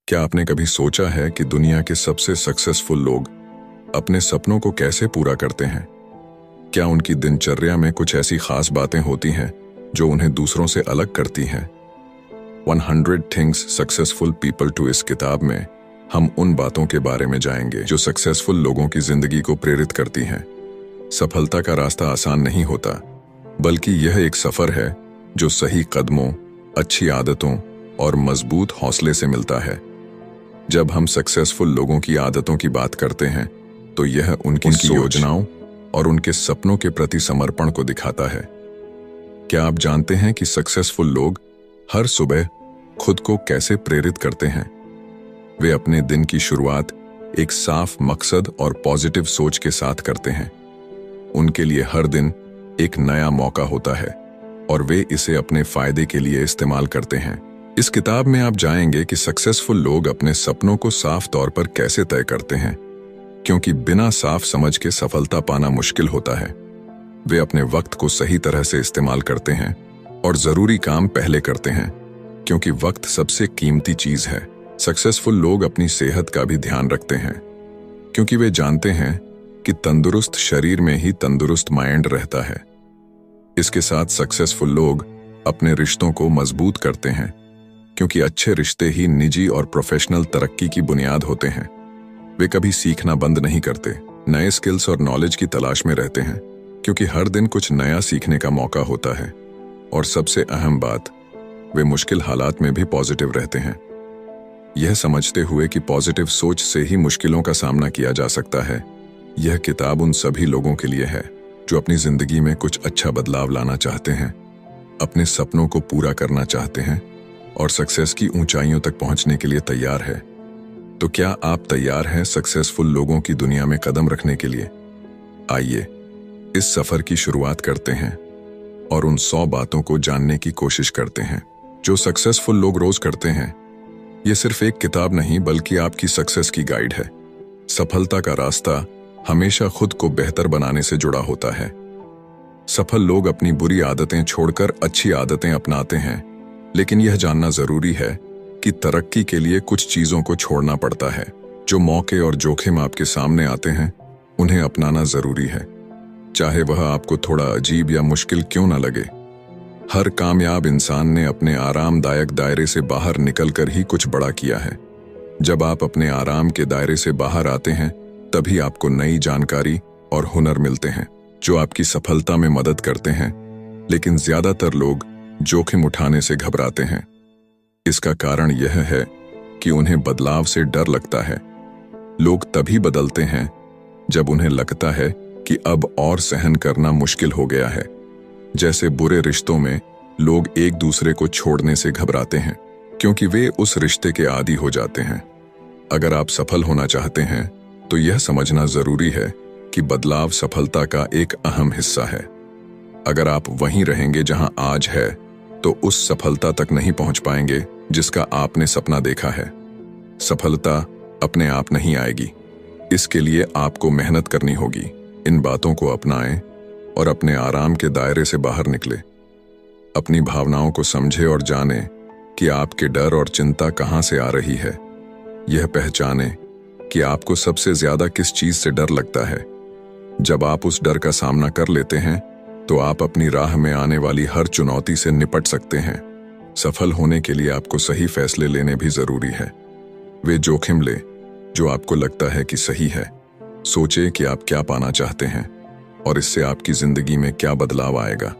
क्या आपने कभी सोचा है कि दुनिया के सबसे सक्सेसफुल लोग अपने सपनों को कैसे पूरा करते हैं? क्या उनकी दिनचर्या में कुछ ऐसी खास बातें होती हैं जो उन्हें दूसरों से अलग करती हैं? 100 थिंग्स सक्सेसफुल पीपल टू इस किताब में हम उन बातों के बारे में जाएंगे जो सक्सेसफुल लोगों की जिंदगी को प्रेरित करती हैं। सफलता का रास्ता आसान नहीं होता, बल्कि यह एक सफर है जो सही कदमों, अच्छी आदतों और मजबूत हौसले से मिलता है। जब हम सक्सेसफुल लोगों की आदतों की बात करते हैं तो यह उनकी योजनाओं और उनके सपनों के प्रति समर्पण को दिखाता है। क्या आप जानते हैं कि सक्सेसफुल लोग हर सुबह खुद को कैसे प्रेरित करते हैं? वे अपने दिन की शुरुआत एक साफ मकसद और पॉजिटिव सोच के साथ करते हैं। उनके लिए हर दिन एक नया मौका होता है और वे इसे अपने फायदे के लिए इस्तेमाल करते हैं। इस किताब में आप जानेंगे कि सक्सेसफुल लोग अपने सपनों को साफ तौर पर कैसे तय करते हैं, क्योंकि बिना साफ समझ के सफलता पाना मुश्किल होता है। वे अपने वक्त को सही तरह से इस्तेमाल करते हैं और जरूरी काम पहले करते हैं, क्योंकि वक्त सबसे कीमती चीज है। सक्सेसफुल लोग अपनी सेहत का भी ध्यान रखते हैं, क्योंकि वे जानते हैं कि तंदुरुस्त शरीर में ही तंदुरुस्त माइंड रहता है। इसके साथ सक्सेसफुल लोग अपने रिश्तों को मजबूत करते हैं, क्योंकि अच्छे रिश्ते ही निजी और प्रोफेशनल तरक्की की बुनियाद होते हैं। वे कभी सीखना बंद नहीं करते, नए स्किल्स और नॉलेज की तलाश में रहते हैं, क्योंकि हर दिन कुछ नया सीखने का मौका होता है। और सबसे अहम बात, वे मुश्किल हालात में भी पॉजिटिव रहते हैं, यह समझते हुए कि पॉजिटिव सोच से ही मुश्किलों का सामना किया जा सकता है। यह किताब उन सभी लोगों के लिए है जो अपनी जिंदगी में कुछ अच्छा बदलाव लाना चाहते हैं, अपने सपनों को पूरा करना चाहते हैं और सक्सेस की ऊंचाइयों तक पहुंचने के लिए तैयार है। तो क्या आप तैयार हैं सक्सेसफुल लोगों की दुनिया में कदम रखने के लिए? आइए इस सफर की शुरुआत करते हैं और उन 100 बातों को जानने की कोशिश करते हैं जो सक्सेसफुल लोग रोज करते हैं। यह सिर्फ एक किताब नहीं, बल्कि आपकी सक्सेस की गाइड है। सफलता का रास्ता हमेशा खुद को बेहतर बनाने से जुड़ा होता है। सफल लोग अपनी बुरी आदतें छोड़कर अच्छी आदतें अपनाते हैं, लेकिन यह जानना जरूरी है कि तरक्की के लिए कुछ चीजों को छोड़ना पड़ता है। जो मौके और जोखिम आपके सामने आते हैं, उन्हें अपनाना जरूरी है, चाहे वह आपको थोड़ा अजीब या मुश्किल क्यों न लगे। हर कामयाब इंसान ने अपने आरामदायक दायरे से बाहर निकलकर ही कुछ बड़ा किया है। जब आप अपने आराम के दायरे से बाहर आते हैं, तभी आपको नई जानकारी और हुनर मिलते हैं जो आपकी सफलता में मदद करते हैं। लेकिन ज्यादातर लोग जोखिम उठाने से घबराते हैं। इसका कारण यह है कि उन्हें बदलाव से डर लगता है। लोग तभी बदलते हैं जब उन्हें लगता है कि अब और सहन करना मुश्किल हो गया है। जैसे बुरे रिश्तों में लोग एक दूसरे को छोड़ने से घबराते हैं, क्योंकि वे उस रिश्ते के आदी हो जाते हैं। अगर आप सफल होना चाहते हैं तो यह समझना जरूरी है कि बदलाव सफलता का एक अहम हिस्सा है। अगर आप वहीं रहेंगे जहां आज है, तो उस सफलता तक नहीं पहुंच पाएंगे जिसका आपने सपना देखा है। सफलता अपने आप नहीं आएगी, इसके लिए आपको मेहनत करनी होगी। इन बातों को अपनाएं और अपने आराम के दायरे से बाहर निकले। अपनी भावनाओं को समझे और जाने कि आपके डर और चिंता कहां से आ रही है। यह पहचाने कि आपको सबसे ज्यादा किस चीज से डर लगता है। जब आप उस डर का सामना कर लेते हैं, तो आप अपनी राह में आने वाली हर चुनौती से निपट सकते हैं। सफल होने के लिए आपको सही फैसले लेने भी जरूरी है। वे जोखिम ले जो आपको लगता है कि सही है। सोचे कि आप क्या पाना चाहते हैं और इससे आपकी जिंदगी में क्या बदलाव आएगा।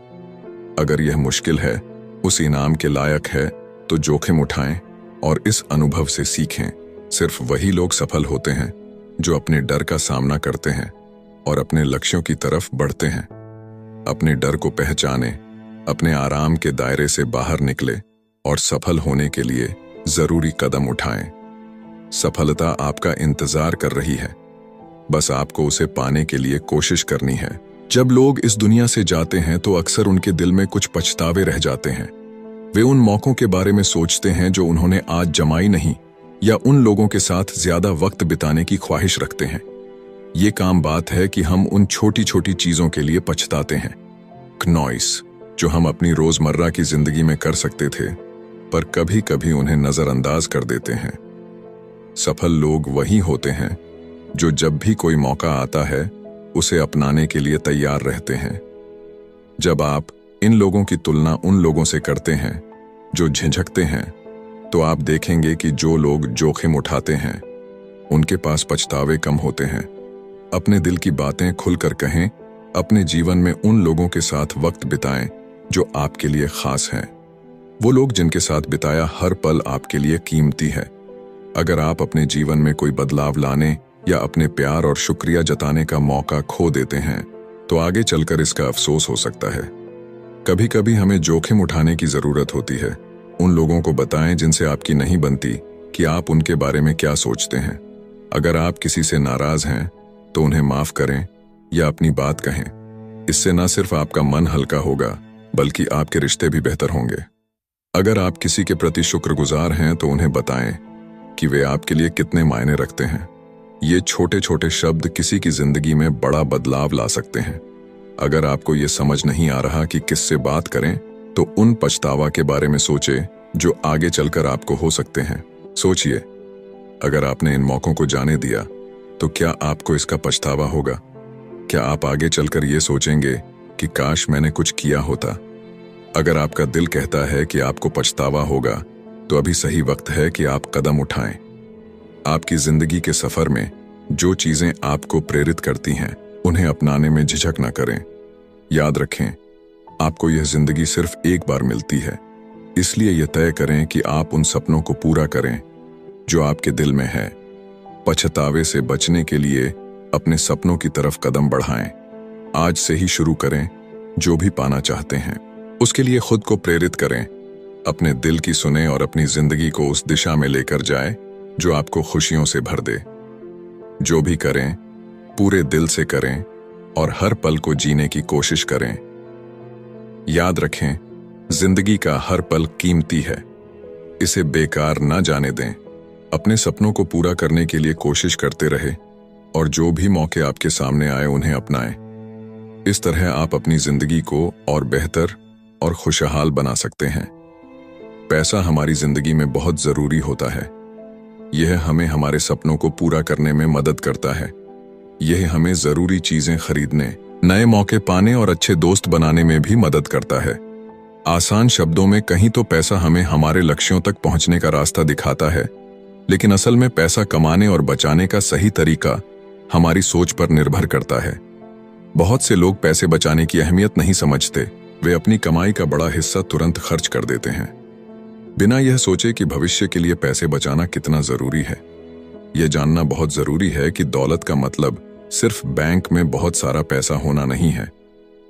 अगर यह मुश्किल है, उस इनाम के लायक है, तो जोखिम उठाएं और इस अनुभव से सीखें। सिर्फ वही लोग सफल होते हैं जो अपने डर का सामना करते हैं और अपने लक्ष्यों की तरफ बढ़ते हैं। अपने डर को पहचाने, अपने आराम के दायरे से बाहर निकले और सफल होने के लिए जरूरी कदम उठाएं। सफलता आपका इंतजार कर रही है, बस आपको उसे पाने के लिए कोशिश करनी है। जब लोग इस दुनिया से जाते हैं तो अक्सर उनके दिल में कुछ पछतावे रह जाते हैं। वे उन मौकों के बारे में सोचते हैं जो उन्होंने आज जमाई नहीं, या उन लोगों के साथ ज्यादा वक्त बिताने की ख्वाहिश रखते हैं। ये काम बात है कि हम उन छोटी छोटी चीजों के लिए पछताते हैं। नॉइस जो हम अपनी रोजमर्रा की जिंदगी में कर सकते थे, पर कभी कभी उन्हें नजरअंदाज कर देते हैं। सफल लोग वही होते हैं जो जब भी कोई मौका आता है उसे अपनाने के लिए तैयार रहते हैं। जब आप इन लोगों की तुलना उन लोगों से करते हैं जो झिझकते हैं, तो आप देखेंगे कि जो लोग जोखिम उठाते हैं उनके पास पछतावे कम होते हैं। अपने दिल की बातें खुलकर कहें, अपने जीवन में उन लोगों के साथ वक्त बिताएं जो आपके लिए खास हैं। वो लोग जिनके साथ बिताया हर पल आपके लिए कीमती है। अगर आप अपने जीवन में कोई बदलाव लाने या अपने प्यार और शुक्रिया जताने का मौका खो देते हैं, तो आगे चलकर इसका अफसोस हो सकता है। कभी कभी हमें जोखिम उठाने की जरूरत होती है। उन लोगों को बताएं जिनसे आपकी नहीं बनती कि आप उनके बारे में क्या सोचते हैं। अगर आप किसी से नाराज हैं तो उन्हें माफ करें या अपनी बात कहें। इससे न सिर्फ आपका मन हल्का होगा बल्कि आपके रिश्ते भी बेहतर होंगे। अगर आप किसी के प्रति शुक्रगुजार हैं तो उन्हें बताएं कि वे आपके लिए कितने मायने रखते हैं। ये छोटे छोटे शब्द किसी की जिंदगी में बड़ा बदलाव ला सकते हैं। अगर आपको ये समझ नहीं आ रहा कि किससे बात करें, तो उन पछतावा के बारे में सोचें जो आगे चलकर आपको हो सकते हैं। सोचिए, अगर आपने इन मौकों को जाने दिया तो क्या आपको इसका पछतावा होगा? क्या आप आगे चलकर ये सोचेंगे कि काश मैंने कुछ किया होता? अगर आपका दिल कहता है कि आपको पछतावा होगा, तो अभी सही वक्त है कि आप कदम उठाएं। आपकी जिंदगी के सफर में जो चीजें आपको प्रेरित करती हैं, उन्हें अपनाने में झिझक न करें। याद रखें, आपको यह जिंदगी सिर्फ एक बार मिलती है, इसलिए यह तय करें कि आप उन सपनों को पूरा करें जो आपके दिल में है। पछतावे से बचने के लिए अपने सपनों की तरफ कदम बढ़ाएं। आज से ही शुरू करें। जो भी पाना चाहते हैं उसके लिए खुद को प्रेरित करें। अपने दिल की सुने और अपनी जिंदगी को उस दिशा में लेकर जाएं जो आपको खुशियों से भर दे। जो भी करें पूरे दिल से करें और हर पल को जीने की कोशिश करें। याद रखें, जिंदगी का हर पल कीमती है, इसे बेकार ना जाने दें। अपने सपनों को पूरा करने के लिए कोशिश करते रहे और जो भी मौके आपके सामने आए उन्हें अपनाएं। इस तरह आप अपनी जिंदगी को और बेहतर और खुशहाल बना सकते हैं। पैसा हमारी जिंदगी में बहुत जरूरी होता है। यह हमें हमारे सपनों को पूरा करने में मदद करता है। यह हमें जरूरी चीजें खरीदने, नए मौके पाने और अच्छे दोस्त बनाने में भी मदद करता है। आसान शब्दों में कहीं तो पैसा हमें हमारे लक्ष्यों तक पहुंचने का रास्ता दिखाता है, लेकिन असल में पैसा कमाने और बचाने का सही तरीका हमारी सोच पर निर्भर करता है। बहुत से लोग पैसे बचाने की अहमियत नहीं समझते। वे अपनी कमाई का बड़ा हिस्सा तुरंत खर्च कर देते हैं, बिना यह सोचे कि भविष्य के लिए पैसे बचाना कितना जरूरी है। यह जानना बहुत जरूरी है कि दौलत का मतलब सिर्फ बैंक में बहुत सारा पैसा होना नहीं है।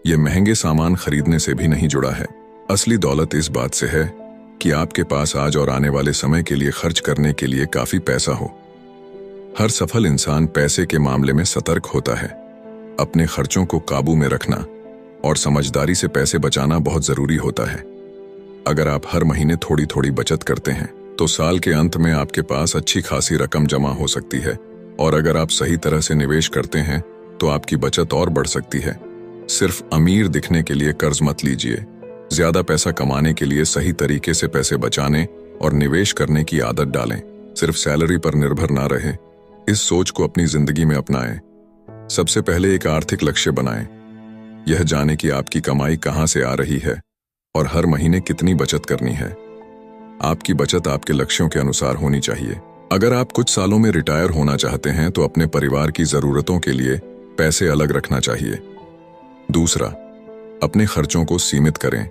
यह महंगे सामान खरीदने से भी नहीं जुड़ा है। असली दौलत इस बात से है कि आपके पास आज और आने वाले समय के लिए खर्च करने के लिए काफी पैसा हो। हर सफल इंसान पैसे के मामले में सतर्क होता है। अपने खर्चों को काबू में रखना और समझदारी से पैसे बचाना बहुत जरूरी होता है। अगर आप हर महीने थोड़ी थोड़ी बचत करते हैं तो साल के अंत में आपके पास अच्छी खासी रकम जमा हो सकती है, और अगर आप सही तरह से निवेश करते हैं तो आपकी बचत और बढ़ सकती है। सिर्फ अमीर दिखने के लिए कर्ज मत लीजिए। ज्यादा पैसा कमाने के लिए सही तरीके से पैसे बचाने और निवेश करने की आदत डालें। सिर्फ सैलरी पर निर्भर ना रहें। इस सोच को अपनी जिंदगी में अपनाएं। सबसे पहले एक आर्थिक लक्ष्य बनाएं। यह जाने कि आपकी कमाई कहां से आ रही है और हर महीने कितनी बचत करनी है। आपकी बचत आपके लक्ष्यों के अनुसार होनी चाहिए। अगर आप कुछ सालों में रिटायर होना चाहते हैं तो अपने परिवार की जरूरतों के लिए पैसे अलग रखना चाहिए। दूसरा, अपने खर्चों को सीमित करें।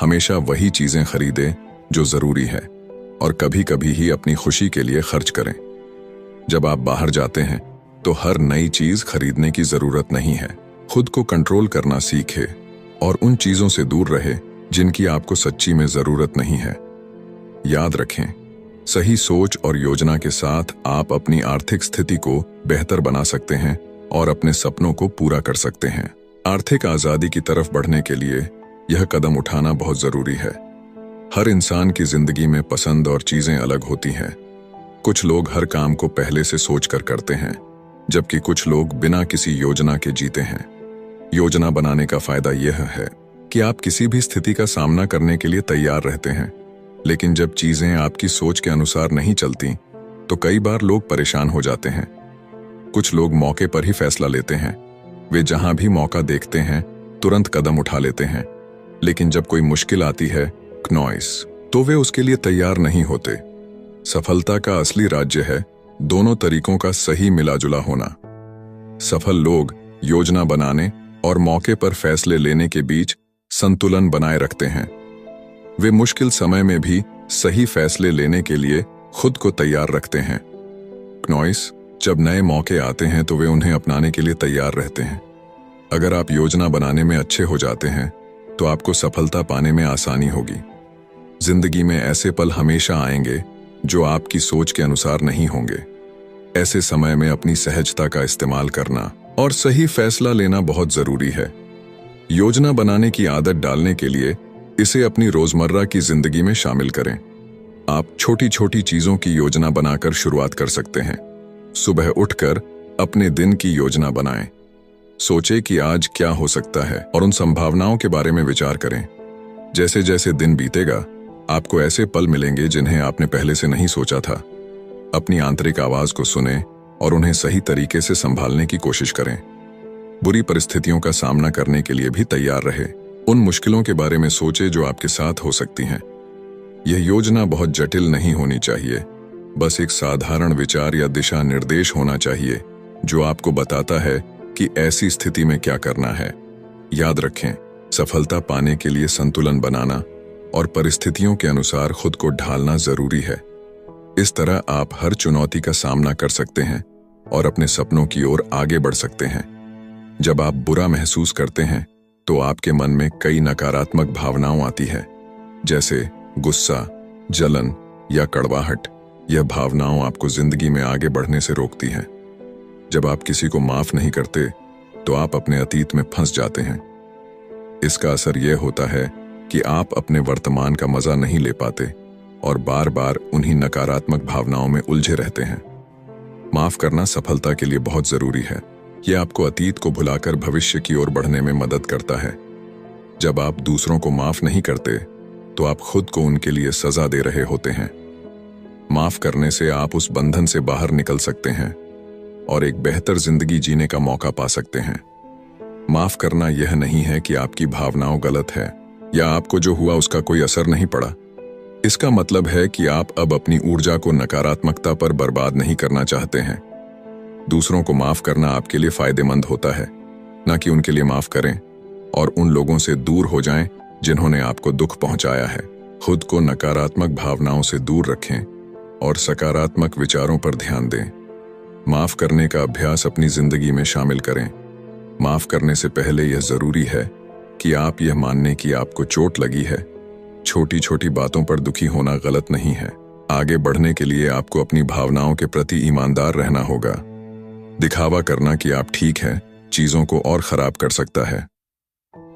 हमेशा वही चीजें खरीदें जो जरूरी है और कभी कभी ही अपनी खुशी के लिए खर्च करें। जब आप बाहर जाते हैं तो हर नई चीज खरीदने की जरूरत नहीं है। खुद को कंट्रोल करना सीखें और उन चीजों से दूर रहे जिनकी आपको सच्ची में जरूरत नहीं है। याद रखें, सही सोच और योजना के साथ आप अपनी आर्थिक स्थिति को बेहतर बना सकते हैं और अपने सपनों को पूरा कर सकते हैं। आर्थिक आजादी की तरफ बढ़ने के लिए यह कदम उठाना बहुत जरूरी है। हर इंसान की जिंदगी में पसंद और चीजें अलग होती हैं। कुछ लोग हर काम को पहले से सोचकर करते हैं, जबकि कुछ लोग बिना किसी योजना के जीते हैं। योजना बनाने का फायदा यह है कि आप किसी भी स्थिति का सामना करने के लिए तैयार रहते हैं, लेकिन जब चीजें आपकी सोच के अनुसार नहीं चलती तो कई बार लोग परेशान हो जाते हैं। कुछ लोग मौके पर ही फैसला लेते हैं। वे जहां भी मौका देखते हैं तुरंत कदम उठा लेते हैं, लेकिन जब कोई मुश्किल आती है तो वे उसके लिए तैयार नहीं होते। सफलता का असली राज्य है दोनों तरीकों का सही मिलाजुला होना। सफल लोग योजना बनाने और मौके पर फैसले लेने के बीच संतुलन बनाए रखते हैं। वे मुश्किल समय में भी सही फैसले लेने के लिए खुद को तैयार रखते हैं। जब नए मौके आते हैं तो वे उन्हें अपनाने के लिए तैयार रहते हैं। अगर आप योजना बनाने में अच्छे हो जाते हैं तो आपको सफलता पाने में आसानी होगी। जिंदगी में ऐसे पल हमेशा आएंगे जो आपकी सोच के अनुसार नहीं होंगे। ऐसे समय में अपनी सहजता का इस्तेमाल करना और सही फैसला लेना बहुत जरूरी है। योजना बनाने की आदत डालने के लिए इसे अपनी रोजमर्रा की जिंदगी में शामिल करें। आप छोटी छोटी चीजों की योजना बनाकर शुरुआत कर सकते हैं। सुबह उठकर अपने दिन की योजना बनाएं। सोचें कि आज क्या हो सकता है और उन संभावनाओं के बारे में विचार करें। जैसे जैसे दिन बीतेगा आपको ऐसे पल मिलेंगे जिन्हें आपने पहले से नहीं सोचा था। अपनी आंतरिक आवाज को सुनें और उन्हें सही तरीके से संभालने की कोशिश करें। बुरी परिस्थितियों का सामना करने के लिए भी तैयार रहे। उन मुश्किलों के बारे में सोचें जो आपके साथ हो सकती हैं। यह योजना बहुत जटिल नहीं होनी चाहिए, बस एक साधारण विचार या दिशा निर्देश होना चाहिए जो आपको बताता है कि ऐसी स्थिति में क्या करना है। याद रखें, सफलता पाने के लिए संतुलन बनाना और परिस्थितियों के अनुसार खुद को ढालना जरूरी है। इस तरह आप हर चुनौती का सामना कर सकते हैं और अपने सपनों की ओर आगे बढ़ सकते हैं। जब आप बुरा महसूस करते हैं तो आपके मन में कई नकारात्मक भावनाएं आती है, जैसे गुस्सा, जलन या कड़वाहट। यह भावनाएं आपको जिंदगी में आगे बढ़ने से रोकती हैं। जब आप किसी को माफ नहीं करते तो आप अपने अतीत में फंस जाते हैं। इसका असर यह होता है कि आप अपने वर्तमान का मजा नहीं ले पाते और बार बार उन्हीं नकारात्मक भावनाओं में उलझे रहते हैं। माफ करना सफलता के लिए बहुत जरूरी है। यह आपको अतीत को भुलाकर भविष्य की ओर बढ़ने में मदद करता है। जब आप दूसरों को माफ नहीं करते तो आप खुद को उनके लिए सजा दे रहे होते हैं। माफ करने से आप उस बंधन से बाहर निकल सकते हैं और एक बेहतर जिंदगी जीने का मौका पा सकते हैं। माफ करना यह नहीं है कि आपकी भावनाएं गलत है या आपको जो हुआ उसका कोई असर नहीं पड़ा। इसका मतलब है कि आप अब अपनी ऊर्जा को नकारात्मकता पर बर्बाद नहीं करना चाहते हैं। दूसरों को माफ करना आपके लिए फायदेमंद होता है, न कि उनके लिए माफ करें और उन लोगों से दूर हो जाएं जिन्होंने आपको दुख पहुंचाया है। खुद को नकारात्मक भावनाओं से दूर रखें और सकारात्मक विचारों पर ध्यान दें। माफ करने का अभ्यास अपनी जिंदगी में शामिल करें। माफ करने से पहले यह जरूरी है कि आप यह मानने की आपको चोट लगी है। छोटी छोटी बातों पर दुखी होना गलत नहीं है। आगे बढ़ने के लिए आपको अपनी भावनाओं के प्रति ईमानदार रहना होगा। दिखावा करना कि आप ठीक हैं चीजों को और खराब कर सकता है।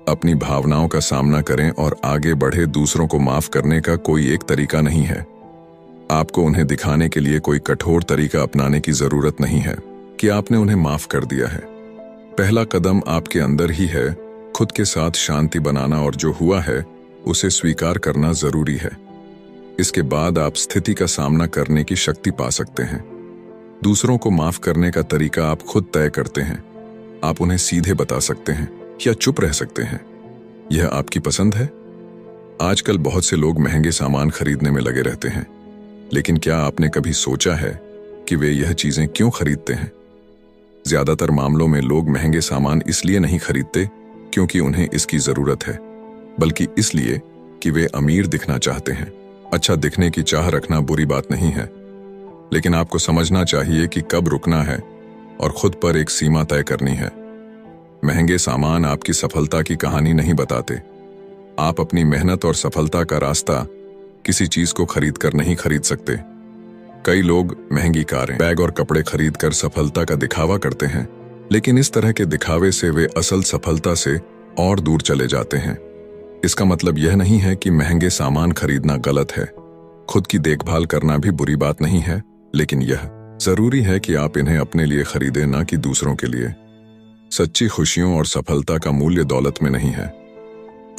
अपनी भावनाओं का सामना करें और आगे बढ़े। दूसरों को माफ करने का कोई एक तरीका नहीं है। आपको उन्हें दिखाने के लिए कोई कठोर तरीका अपनाने की जरूरत नहीं है कि आपने उन्हें माफ कर दिया है। पहला कदम आपके अंदर ही है। खुद के साथ शांति बनाना और जो हुआ है उसे स्वीकार करना जरूरी है। इसके बाद आप स्थिति का सामना करने की शक्ति पा सकते हैं। दूसरों को माफ करने का तरीका आप खुद तय करते हैं। आप उन्हें सीधे बता सकते हैं या चुप रह सकते हैं। यह आपकी पसंद है। आजकल बहुत से लोग महंगे सामान खरीदने में लगे रहते हैं, लेकिन क्या आपने कभी सोचा है कि वे यह चीजें क्यों खरीदते हैं? ज्यादातर मामलों में लोग महंगे सामान इसलिए नहीं खरीदते क्योंकि उन्हें इसकी जरूरत है, बल्कि इसलिए कि वे अमीर दिखना चाहते हैं। अच्छा दिखने की चाह रखना बुरी बात नहीं है, लेकिन आपको समझना चाहिए कि कब रुकना है और खुद पर एक सीमा तय करनी है। महंगे सामान आपकी सफलता की कहानी नहीं बताते। आप अपनी मेहनत और सफलता का रास्ता किसी चीज को खरीद कर नहीं खरीद सकते। कई लोग महंगी कारें, बैग और कपड़े खरीद कर सफलता का दिखावा करते हैं, लेकिन इस तरह के दिखावे से वे असल सफलता से और दूर चले जाते हैं। इसका मतलब यह नहीं है कि महंगे सामान खरीदना गलत है। खुद की देखभाल करना भी बुरी बात नहीं है, लेकिन यह जरूरी है कि आप इन्हें अपने लिए खरीदें, ना कि दूसरों के लिए। सच्ची खुशियों और सफलता का मूल्य दौलत में नहीं है।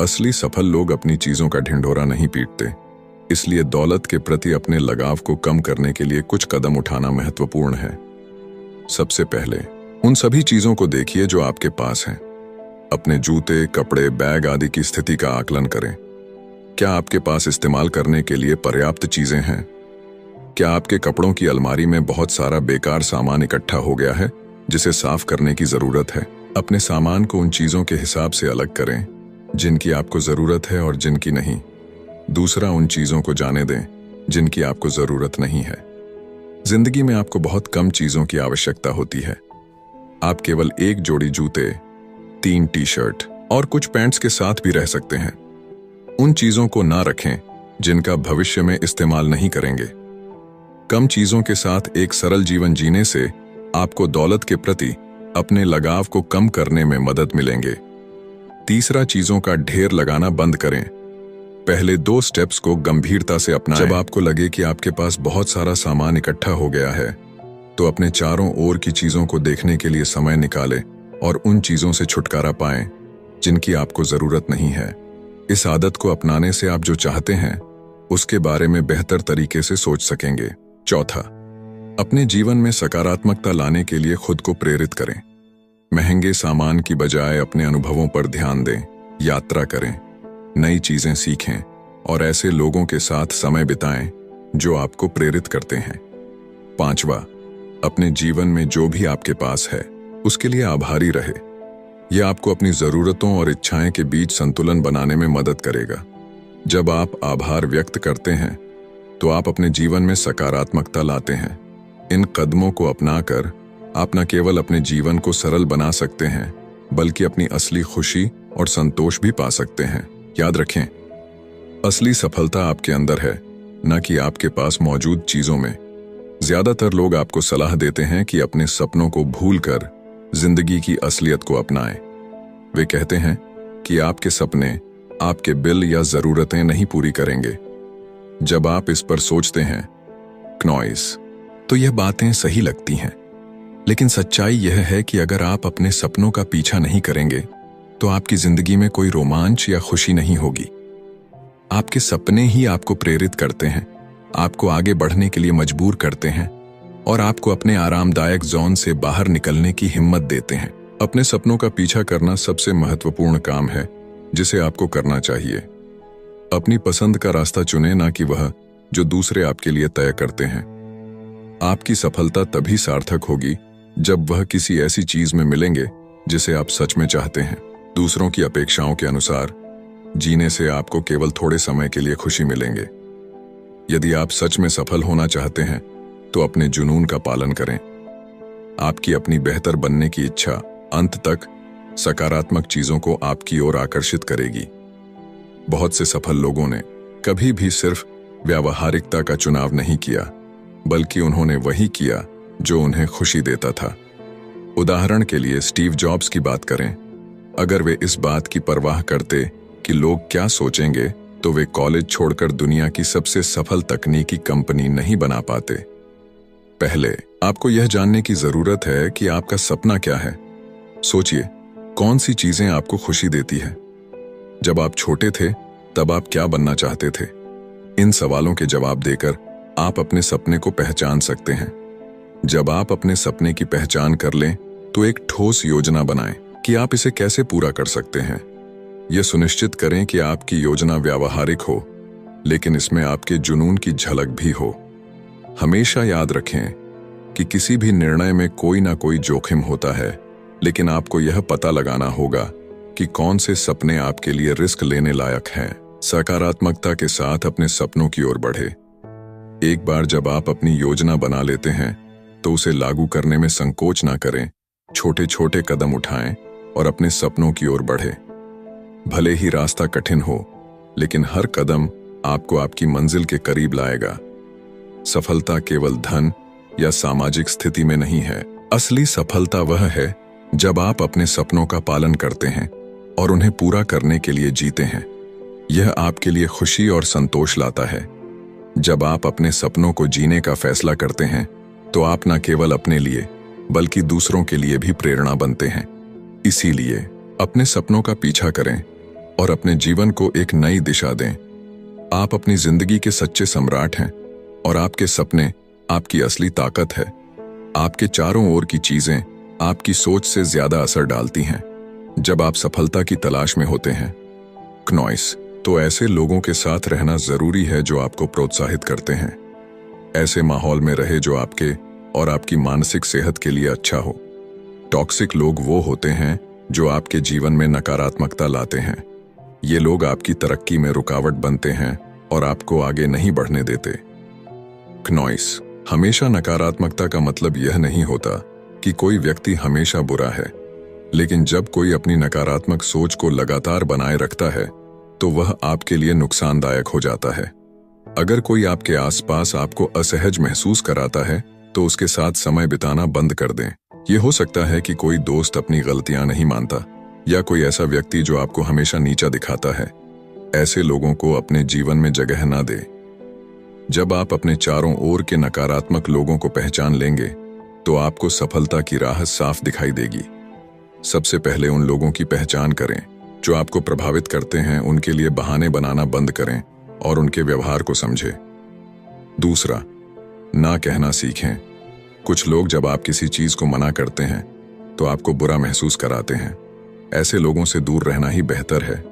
असली सफल लोग अपनी चीजों का ढिंढोरा नहीं पीटते, इसलिए दौलत के प्रति अपने लगाव को कम करने के लिए कुछ कदम उठाना महत्वपूर्ण है। सबसे पहले उन सभी चीजों को देखिए जो आपके पास हैं। अपने जूते, कपड़े, बैग आदि की स्थिति का आकलन करें। क्या आपके पास इस्तेमाल करने के लिए पर्याप्त चीजें हैं? क्या आपके कपड़ों की अलमारी में बहुत सारा बेकार सामान इकट्ठा हो गया है जिसे साफ करने की जरूरत है? अपने सामान को उन चीजों के हिसाब से अलग करें जिनकी आपको जरूरत है और जिनकी नहीं। दूसरा, उन चीजों को जाने दें जिनकी आपको जरूरत नहीं है। जिंदगी में आपको बहुत कम चीजों की आवश्यकता होती है। आप केवल एक जोड़ी जूते, 3 टी-शर्ट और कुछ पैंट्स के साथ भी रह सकते हैं। उन चीजों को ना रखें जिनका भविष्य में इस्तेमाल नहीं करेंगे। कम चीजों के साथ एक सरल जीवन जीने से आपको दौलत के प्रति अपने लगाव को कम करने में मदद मिलेंगे। तीसरा, चीजों का ढेर लगाना बंद करें। पहले 2 स्टेप्स को गंभीरता से अपनाएं। जब आपको लगे कि आपके पास बहुत सारा सामान इकट्ठा हो गया है, तो अपने चारों ओर की चीजों को देखने के लिए समय निकालें और उन चीजों से छुटकारा पाएं जिनकी आपको जरूरत नहीं है। इस आदत को अपनाने से आप जो चाहते हैं उसके बारे में बेहतर तरीके से सोच सकेंगे। चौथा, अपने जीवन में सकारात्मकता लाने के लिए खुद को प्रेरित करें। महंगे सामान की बजाय अपने अनुभवों पर ध्यान दें, यात्रा करें, नई चीजें सीखें और ऐसे लोगों के साथ समय बिताएं जो आपको प्रेरित करते हैं। पांचवा, अपने जीवन में जो भी आपके पास है उसके लिए आभारी रहे। यह आपको अपनी जरूरतों और इच्छाएं के बीच संतुलन बनाने में मदद करेगा। जब आप आभार व्यक्त करते हैं तो आप अपने जीवन में सकारात्मकता लाते हैं। इन कदमों को अपनाकर आप न केवल अपने जीवन को सरल बना सकते हैं बल्कि अपनी असली खुशी और संतोष भी पा सकते हैं। याद रखें, असली सफलता आपके अंदर है, न कि आपके पास मौजूद चीजों में। ज्यादातर लोग आपको सलाह देते हैं कि अपने सपनों को भूलकर जिंदगी की असलियत को अपनाएं। वे कहते हैं कि आपके सपने आपके बिल या जरूरतें नहीं पूरी करेंगे। जब आप इस पर सोचते हैं नॉइस, तो यह बातें सही लगती हैं, लेकिन सच्चाई यह है कि अगर आप अपने सपनों का पीछा नहीं करेंगे तो आपकी जिंदगी में कोई रोमांच या खुशी नहीं होगी। आपके सपने ही आपको प्रेरित करते हैं, आपको आगे बढ़ने के लिए मजबूर करते हैं और आपको अपने आरामदायक जोन से बाहर निकलने की हिम्मत देते हैं। अपने सपनों का पीछा करना सबसे महत्वपूर्ण काम है जिसे आपको करना चाहिए। अपनी पसंद का रास्ता चुनें, ना कि वह जो दूसरे आपके लिए तय करते हैं। आपकी सफलता तभी सार्थक होगी जब वह किसी ऐसी चीज में मिलेंगे जिसे आप सच में चाहते हैं। दूसरों की अपेक्षाओं के अनुसार जीने से आपको केवल थोड़े समय के लिए खुशी मिलेंगे। यदि आप सच में सफल होना चाहते हैं तो अपने जुनून का पालन करें। आपकी अपनी बेहतर बनने की इच्छा अंत तक सकारात्मक चीजों को आपकी ओर आकर्षित करेगी। बहुत से सफल लोगों ने कभी भी सिर्फ व्यावहारिकता का चुनाव नहीं किया, बल्कि उन्होंने वही किया जो उन्हें खुशी देता था। उदाहरण के लिए स्टीव जॉब्स की बात करें। अगर वे इस बात की परवाह करते कि लोग क्या सोचेंगे, तो वे कॉलेज छोड़कर दुनिया की सबसे सफल तकनीकी कंपनी नहीं बना पाते। पहले आपको यह जानने की जरूरत है कि आपका सपना क्या है। सोचिए, कौन सी चीजें आपको खुशी देती है? जब आप छोटे थे तब आप क्या बनना चाहते थे? इन सवालों के जवाब देकर आप अपने सपने को पहचान सकते हैं। जब आप अपने सपने की पहचान कर लें तो एक ठोस योजना बनाएं कि आप इसे कैसे पूरा कर सकते हैं। यह सुनिश्चित करें कि आपकी योजना व्यावहारिक हो, लेकिन इसमें आपके जुनून की झलक भी हो। हमेशा याद रखें कि किसी भी निर्णय में कोई ना कोई जोखिम होता है, लेकिन आपको यह पता लगाना होगा कि कौन से सपने आपके लिए रिस्क लेने लायक हैं। सकारात्मकता के साथ अपने सपनों की ओर बढ़े। एक बार जब आप अपनी योजना बना लेते हैं तो उसे लागू करने में संकोच ना करें। छोटे छोटे कदम उठाएं और अपने सपनों की ओर बढ़े। भले ही रास्ता कठिन हो, लेकिन हर कदम आपको आपकी मंजिल के करीब लाएगा। सफलता केवल धन या सामाजिक स्थिति में नहीं है। असली सफलता वह है जब आप अपने सपनों का पालन करते हैं और उन्हें पूरा करने के लिए जीते हैं। यह आपके लिए खुशी और संतोष लाता है। जब आप अपने सपनों को जीने का फैसला करते हैं तो आप न केवल अपने लिए बल्कि दूसरों के लिए भी प्रेरणा बनते हैं। इसीलिए अपने सपनों का पीछा करें और अपने जीवन को एक नई दिशा दें। आप अपनी जिंदगी के सच्चे सम्राट हैं और आपके सपने आपकी असली ताकत है। आपके चारों ओर की चीजें आपकी सोच से ज्यादा असर डालती हैं। जब आप सफलता की तलाश में होते हैं क्नॉइस, तो ऐसे लोगों के साथ रहना जरूरी है जो आपको प्रोत्साहित करते हैं। ऐसे माहौल में रहे जो आपके और आपकी मानसिक सेहत के लिए अच्छा हो। टॉक्सिक लोग वो होते हैं जो आपके जीवन में नकारात्मकता लाते हैं। ये लोग आपकी तरक्की में रुकावट बनते हैं और आपको आगे नहीं बढ़ने देते। क्नॉइस, हमेशा नकारात्मकता का मतलब यह नहीं होता कि कोई व्यक्ति हमेशा बुरा है, लेकिन जब कोई अपनी नकारात्मक सोच को लगातार बनाए रखता है तो वह आपके लिए नुकसानदायक हो जाता है। अगर कोई आपके आसपास आपको असहज महसूस कराता है तो उसके साथ समय बिताना बंद कर दें। यह हो सकता है कि कोई दोस्त अपनी गलतियां नहीं मानता या कोई ऐसा व्यक्ति जो आपको हमेशा नीचा दिखाता है। ऐसे लोगों को अपने जीवन में जगह ना दें। जब आप अपने चारों ओर के नकारात्मक लोगों को पहचान लेंगे तो आपको सफलता की राह साफ दिखाई देगी। सबसे पहले उन लोगों की पहचान करें जो आपको प्रभावित करते हैं। उनके लिए बहाने बनाना बंद करें और उनके व्यवहार को समझें। दूसरा, ना कहना सीखें। कुछ लोग जब आप किसी चीज को मना करते हैं तो आपको बुरा महसूस कराते हैं। ऐसे लोगों से दूर रहना ही बेहतर है।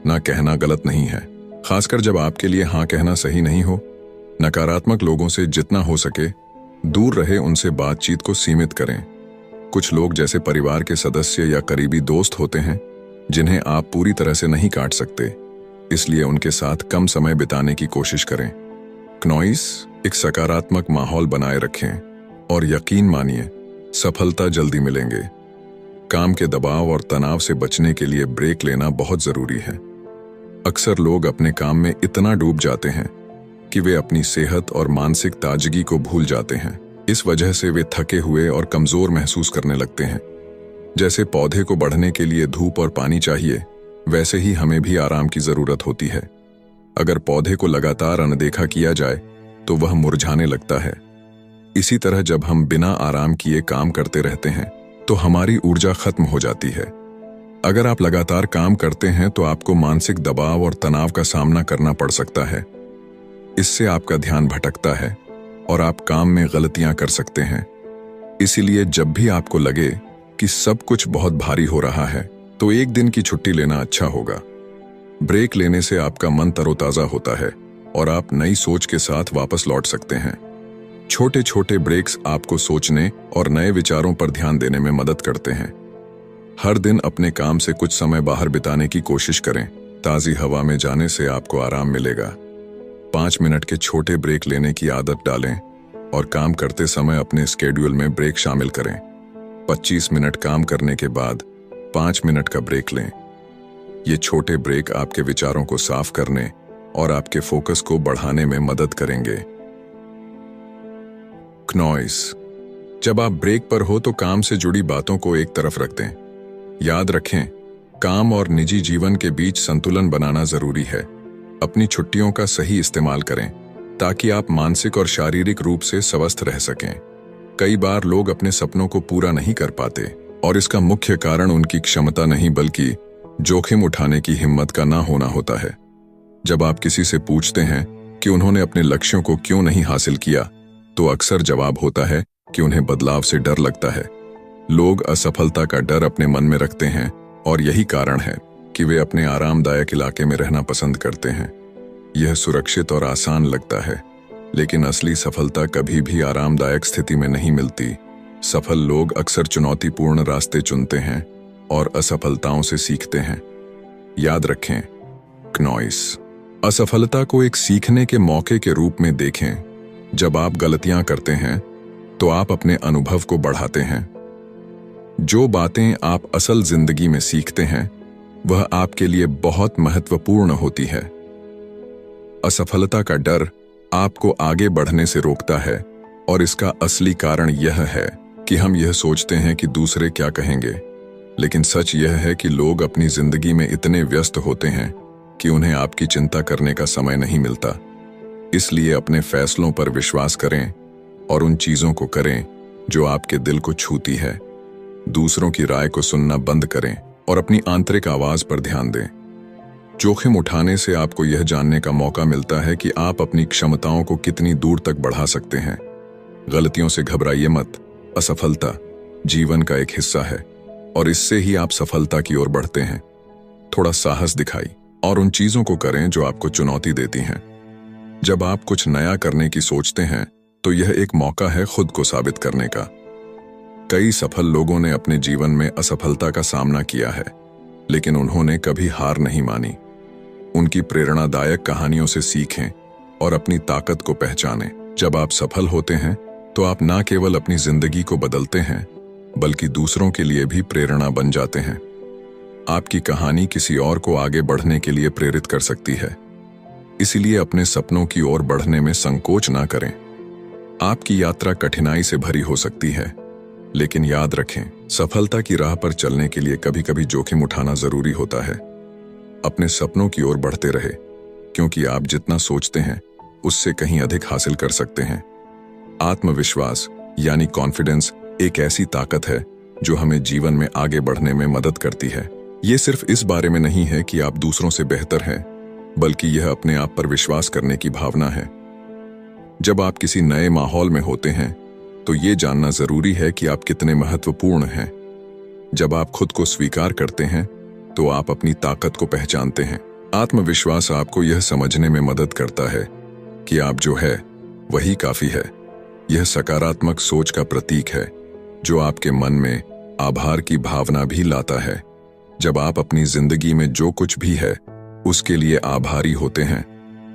ना कहना गलत नहीं है, खासकर जब आपके लिए हाँ कहना सही नहीं हो। नकारात्मक लोगों से जितना हो सके दूर रहे, उनसे बातचीत को सीमित करें। कुछ लोग जैसे परिवार के सदस्य या करीबी दोस्त होते हैं जिन्हें आप पूरी तरह से नहीं काट सकते, इसलिए उनके साथ कम समय बिताने की कोशिश करें। क्नॉइस, एक सकारात्मक माहौल बनाए रखें और यकीन मानिए सफलता जल्दी मिलेंगे। काम के दबाव और तनाव से बचने के लिए ब्रेक लेना बहुत जरूरी है। अक्सर लोग अपने काम में इतना डूब जाते हैं कि वे अपनी सेहत और मानसिक ताजगी को भूल जाते हैं। इस वजह से वे थके हुए और कमजोर महसूस करने लगते हैं। जैसे पौधे को बढ़ने के लिए धूप और पानी चाहिए, वैसे ही हमें भी आराम की जरूरत होती है। अगर पौधे को लगातार अनदेखा किया जाए तो वह मुरझाने लगता है। इसी तरह जब हम बिना आराम किए काम करते रहते हैं तो हमारी ऊर्जा खत्म हो जाती है। अगर आप लगातार काम करते हैं तो आपको मानसिक दबाव और तनाव का सामना करना पड़ सकता है। इससे आपका ध्यान भटकता है और आप काम में गलतियां कर सकते हैं। इसीलिए जब भी आपको लगे कि सब कुछ बहुत भारी हो रहा है तो एक दिन की छुट्टी लेना अच्छा होगा। ब्रेक लेने से आपका मन तरोताजा होता है और आप नई सोच के साथ वापस लौट सकते हैं। छोटे छोटे ब्रेक्स आपको सोचने और नए विचारों पर ध्यान देने में मदद करते हैं। हर दिन अपने काम से कुछ समय बाहर बिताने की कोशिश करें। ताजी हवा में जाने से आपको आराम मिलेगा। 5 मिनट के छोटे ब्रेक लेने की आदत डालें और काम करते समय अपने स्केड्यूल में ब्रेक शामिल करें। 25 मिनट काम करने के बाद 5 मिनट का ब्रेक लें। ये छोटे ब्रेक आपके विचारों को साफ करने और आपके फोकस को बढ़ाने में मदद करेंगे। क्नॉइस, जब आप ब्रेक पर हो तो काम से जुड़ी बातों को एक तरफ रख दें। याद रखें, काम और निजी जीवन के बीच संतुलन बनाना जरूरी है। अपनी छुट्टियों का सही इस्तेमाल करें ताकि आप मानसिक और शारीरिक रूप से स्वस्थ रह सकें। कई बार लोग अपने सपनों को पूरा नहीं कर पाते और इसका मुख्य कारण उनकी क्षमता नहीं बल्कि जोखिम उठाने की हिम्मत का ना होना होता है। जब आप किसी से पूछते हैं कि उन्होंने अपने लक्ष्यों को क्यों नहीं हासिल किया, तो अक्सर जवाब होता है कि उन्हें बदलाव से डर लगता है। लोग असफलता का डर अपने मन में रखते हैं और यही कारण है कि वे अपने आरामदायक इलाके में रहना पसंद करते हैं। यह सुरक्षित और आसान लगता है, लेकिन असली सफलता कभी भी आरामदायक स्थिति में नहीं मिलती। सफल लोग अक्सर चुनौतीपूर्ण रास्ते चुनते हैं और असफलताओं से सीखते हैं। याद रखें, क्नॉइस, असफलता को एक सीखने के मौके के रूप में देखें। जब आप गलतियां करते हैं तो आप अपने अनुभव को बढ़ाते हैं। जो बातें आप असल जिंदगी में सीखते हैं वह आपके लिए बहुत महत्वपूर्ण होती है। असफलता का डर आपको आगे बढ़ने से रोकता है और इसका असली कारण यह है कि हम यह सोचते हैं कि दूसरे क्या कहेंगे। लेकिन सच यह है कि लोग अपनी जिंदगी में इतने व्यस्त होते हैं कि उन्हें आपकी चिंता करने का समय नहीं मिलता। इसलिए अपने फैसलों पर विश्वास करें और उन चीजों को करें जो आपके दिल को छूती है। दूसरों की राय को सुनना बंद करें और अपनी आंतरिक आवाज पर ध्यान दें। जोखिम उठाने से आपको यह जानने का मौका मिलता है कि आप अपनी क्षमताओं को कितनी दूर तक बढ़ा सकते हैं। गलतियों से घबराइए मत। असफलता जीवन का एक हिस्सा है और इससे ही आप सफलता की ओर बढ़ते हैं। थोड़ा साहस दिखाई और उन चीजों को करें जो आपको चुनौती देती हैं। जब आप कुछ नया करने की सोचते हैं तो यह एक मौका है खुद को साबित करने का। कई सफल लोगों ने अपने जीवन में असफलता का सामना किया है, लेकिन उन्होंने कभी हार नहीं मानी। उनकी प्रेरणादायक कहानियों से सीखें और अपनी ताकत को पहचानें। जब आप सफल होते हैं तो आप न केवल अपनी जिंदगी को बदलते हैं, बल्कि दूसरों के लिए भी प्रेरणा बन जाते हैं। आपकी कहानी किसी और को आगे बढ़ने के लिए प्रेरित कर सकती है। इसीलिए अपने सपनों की ओर बढ़ने में संकोच ना करें। आपकी यात्रा कठिनाई से भरी हो सकती है, लेकिन याद रखें, सफलता की राह पर चलने के लिए कभी कभी जोखिम उठाना जरूरी होता है। अपने सपनों की ओर बढ़ते रहे, क्योंकि आप जितना सोचते हैं उससे कहीं अधिक हासिल कर सकते हैं। आत्मविश्वास यानी कॉन्फिडेंस एक ऐसी ताकत है जो हमें जीवन में आगे बढ़ने में मदद करती है। ये सिर्फ इस बारे में नहीं है कि आप दूसरों से बेहतर हैं, बल्कि यह अपने आप पर विश्वास करने की भावना है। जब आप किसी नए माहौल में होते हैं तो ये जानना जरूरी है कि आप कितने महत्वपूर्ण हैं। जब आप खुद को स्वीकार करते हैं तो आप अपनी ताकत को पहचानते हैं। आत्मविश्वास आपको यह समझने में मदद करता है कि आप जो है वही काफी है। यह सकारात्मक सोच का प्रतीक है जो आपके मन में आभार की भावना भी लाता है। जब आप अपनी जिंदगी में जो कुछ भी है उसके लिए आभारी होते हैं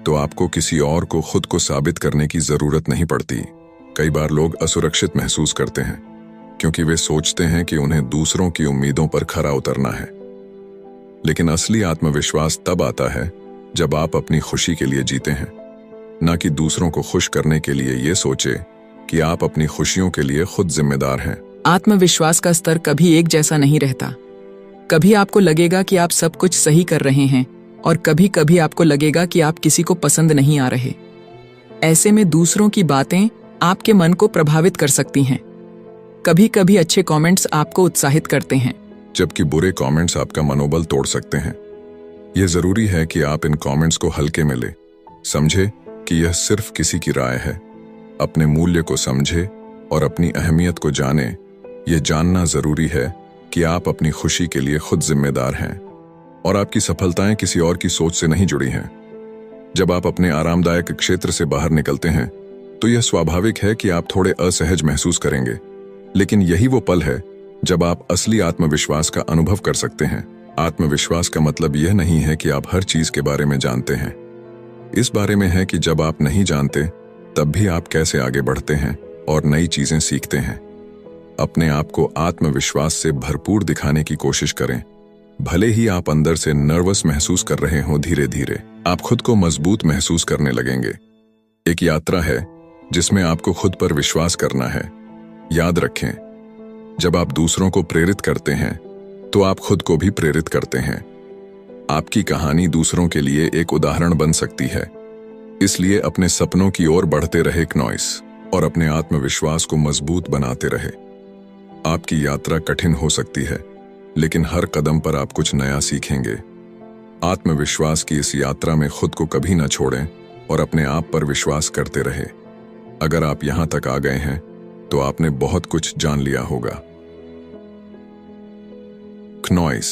तो आपको किसी और को खुद को साबित करने की जरूरत नहीं पड़ती। कई बार लोग असुरक्षित महसूस करते हैं क्योंकि वे सोचते हैं कि उन्हें दूसरों की उम्मीदों पर खरा उतरना है। लेकिन असली आत्मविश्वास तब आता है जब आप अपनी खुशी के लिए जीते हैं, न कि दूसरों को खुश करने के लिए। ये सोचे कि आप अपनी खुशियों के लिए खुद जिम्मेदार हैं। आत्मविश्वास का स्तर कभी एक जैसा नहीं रहता। कभी आपको लगेगा कि आप सब कुछ सही कर रहे हैं और कभी कभी आपको लगेगा कि आप किसी को पसंद नहीं आ रहे। ऐसे में दूसरों की बातें आपके मन को प्रभावित कर सकती हैं। कभी कभी अच्छे कमेंट्स आपको उत्साहित करते हैं, जबकि बुरे कमेंट्स आपका मनोबल तोड़ सकते हैं। यह जरूरी है कि आप इन कमेंट्स को हल्के में लें। समझे कि यह सिर्फ किसी की राय है। अपने मूल्य को समझे और अपनी अहमियत को जाने। यह जानना जरूरी है कि आप अपनी खुशी के लिए खुद जिम्मेदार हैं और आपकी सफलताएं किसी और की सोच से नहीं जुड़ी हैं। जब आप अपने आरामदायक क्षेत्र से बाहर निकलते हैं तो यह स्वाभाविक है कि आप थोड़े असहज महसूस करेंगे, लेकिन यही वो पल है जब आप असली आत्मविश्वास का अनुभव कर सकते हैं। आत्मविश्वास का मतलब यह नहीं है कि आप हर चीज के बारे में जानते हैं। इस बारे में है कि जब आप नहीं जानते तब भी आप कैसे आगे बढ़ते हैं और नई चीजें सीखते हैं। अपने आप को आत्मविश्वास से भरपूर दिखाने की कोशिश करें। भले ही आप अंदर से नर्वस महसूस कर रहे हों, धीरे धीरे आप खुद को मजबूत महसूस करने लगेंगे। एक यात्रा है जिसमें आपको खुद पर विश्वास करना है। याद रखें, जब आप दूसरों को प्रेरित करते हैं तो आप खुद को भी प्रेरित करते हैं। आपकी कहानी दूसरों के लिए एक उदाहरण बन सकती है। इसलिए अपने सपनों की ओर बढ़ते रहे क्नॉइस, और अपने आत्मविश्वास को मजबूत बनाते रहे। आपकी यात्रा कठिन हो सकती है, लेकिन हर कदम पर आप कुछ नया सीखेंगे। आत्मविश्वास की इस यात्रा में खुद को कभी न छोड़ें और अपने आप पर विश्वास करते रहे। अगर आप यहां तक आ गए हैं तो आपने बहुत कुछ जान लिया होगा। क्नॉइस